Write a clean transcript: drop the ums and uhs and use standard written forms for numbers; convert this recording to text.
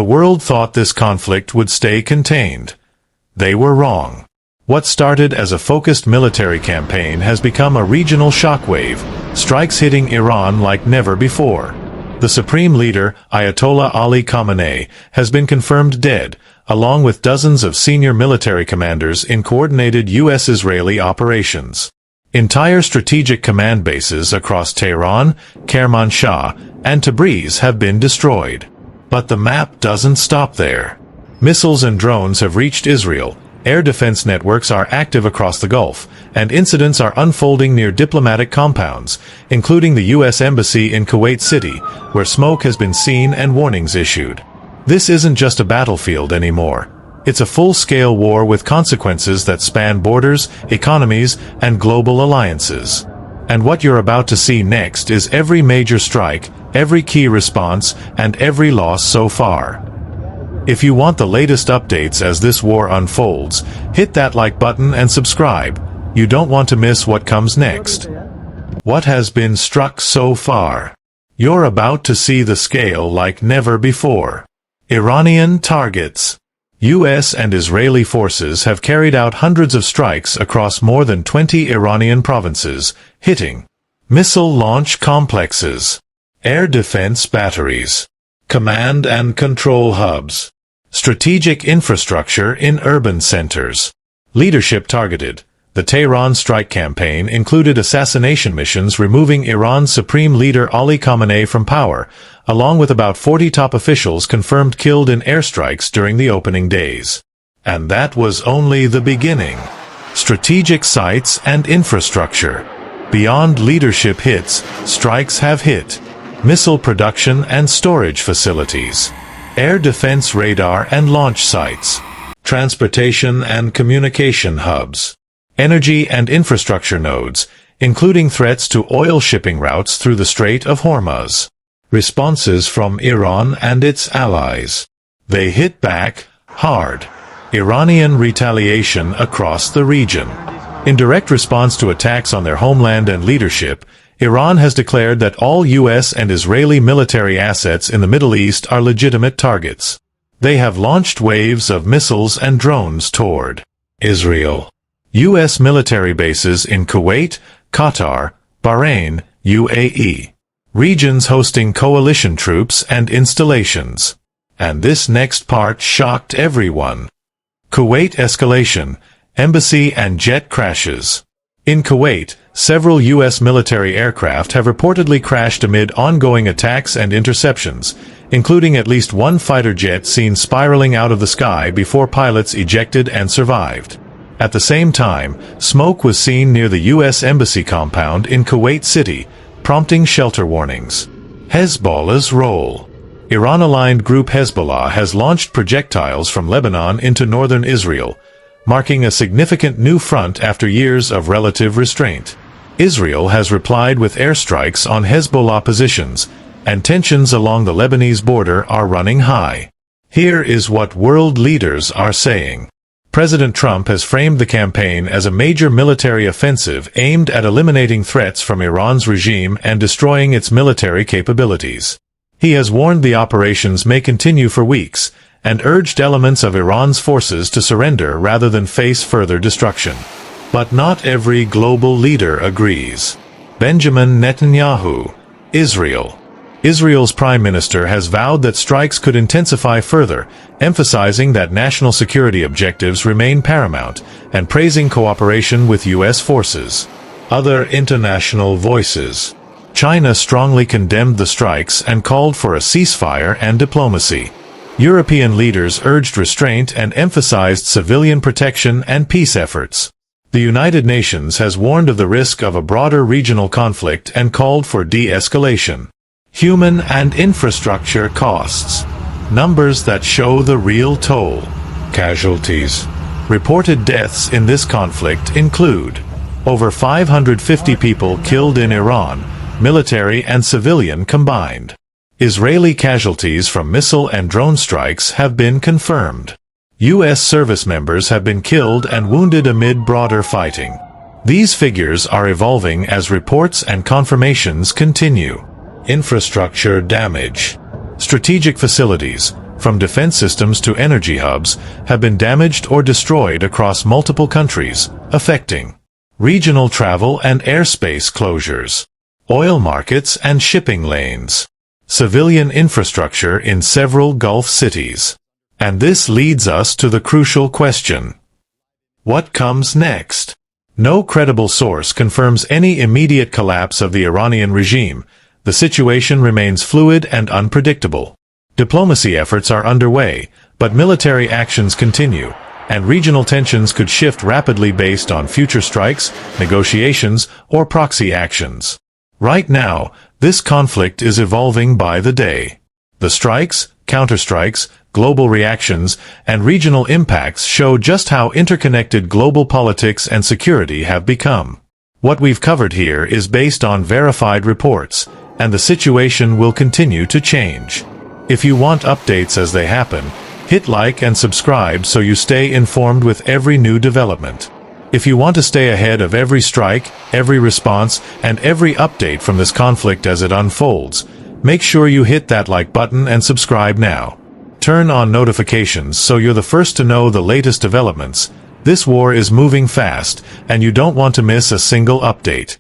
The world thought this conflict would stay contained. They were wrong. What started as a focused military campaign has become a regional shockwave, strikes hitting Iran like never before. The supreme leader, Ayatollah Ali Khamenei, has been confirmed dead, along with dozens of senior military commanders in coordinated U.S.-Israeli operations. Entire strategic command bases across Tehran, Kermanshah, and Tabriz have been destroyed. But the map doesn't stop there. Missiles and drones have reached Israel, air defense networks are active across the Gulf, and incidents are unfolding near diplomatic compounds, including the U.S. Embassy in Kuwait City, where smoke has been seen and warnings issued. This isn't just a battlefield anymore. It's a full-scale war with consequences that span borders, economies, and global alliances. And what you're about to see next is every major strike, every key response, and every loss so far. If you want the latest updates as this war unfolds, hit that like button and subscribe. You don't want to miss what comes next. What has been struck so far? You're about to see the scale like never before. Iranian targets. U.S. and Israeli forces have carried out hundreds of strikes across more than 20 Iranian provinces, hitting missile launch complexes, air defense batteries, command and control hubs, strategic infrastructure in urban centers. Leadership targeted. The Tehran strike campaign included assassination missions removing Iran's supreme leader Ali Khamenei from power, along with about 40 top officials confirmed killed in airstrikes during the opening days. And that was only the beginning. Strategic sites and infrastructure. Beyond leadership hits, strikes have hit missile production and storage facilities, air defense radar and launch sites, transportation and communication hubs, energy and infrastructure nodes, including threats to oil shipping routes through the Strait of Hormuz. Responses from Iran and its allies. They hit back hard. Iranian retaliation across the region. In direct response to attacks on their homeland and leadership, Iran has declared that all U.S. and Israeli military assets in the Middle East are legitimate targets. They have launched waves of missiles and drones toward Israel. U.S. military bases in Kuwait, Qatar, Bahrain, UAE. Regions hosting coalition troops and installations. And this next part shocked everyone. Kuwait escalation, embassy and jet crashes. In Kuwait, several U.S. military aircraft have reportedly crashed amid ongoing attacks and interceptions, including at least one fighter jet seen spiraling out of the sky before pilots ejected and survived. At the same time, smoke was seen near the U.S. Embassy compound in Kuwait City, prompting shelter warnings. Hezbollah's role. Iran-aligned group Hezbollah has launched projectiles from Lebanon into northern Israel, marking a significant new front after years of relative restraint. Israel has replied with airstrikes on Hezbollah positions, and tensions along the Lebanese border are running high. Here is what world leaders are saying. President Trump has framed the campaign as a major military offensive aimed at eliminating threats from Iran's regime and destroying its military capabilities. He has warned the operations may continue for weeks, and urged elements of Iran's forces to surrender rather than face further destruction. But not every global leader agrees. Benjamin Netanyahu, Israel. Israel's Prime Minister has vowed that strikes could intensify further, emphasizing that national security objectives remain paramount, and praising cooperation with U.S. forces. Other international voices. China strongly condemned the strikes and called for a ceasefire and diplomacy. European leaders urged restraint and emphasized civilian protection and peace efforts. The United Nations has warned of the risk of a broader regional conflict and called for de-escalation. Human and infrastructure costs. Numbers that show the real toll. Casualties. Reported deaths in this conflict include over 550 people killed in Iran, military and civilian combined. Israeli casualties from missile and drone strikes have been confirmed. U.S. service members have been killed and wounded amid broader fighting. These figures are evolving as reports and confirmations continue. Infrastructure damage. Strategic facilities, from defense systems to energy hubs, have been damaged or destroyed across multiple countries, affecting regional travel and airspace closures, oil markets and shipping lanes, civilian infrastructure in several Gulf cities. And this leads us to the crucial question: what comes next? No credible source confirms any immediate collapse of the Iranian regime. The situation remains fluid and unpredictable. Diplomacy efforts are underway, but military actions continue, and regional tensions could shift rapidly based on future strikes, negotiations, or proxy actions. Right now, this conflict is evolving by the day. The strikes, counterstrikes, global reactions, and regional impacts show just how interconnected global politics and security have become. What we've covered here is based on verified reports, and the situation will continue to change. If you want updates as they happen, hit like and subscribe so you stay informed with every new development. If you want to stay ahead of every strike, every response, and every update from this conflict as it unfolds, make sure you hit that like button and subscribe now. Turn on notifications so you're the first to know the latest developments. This war is moving fast, and you don't want to miss a single update.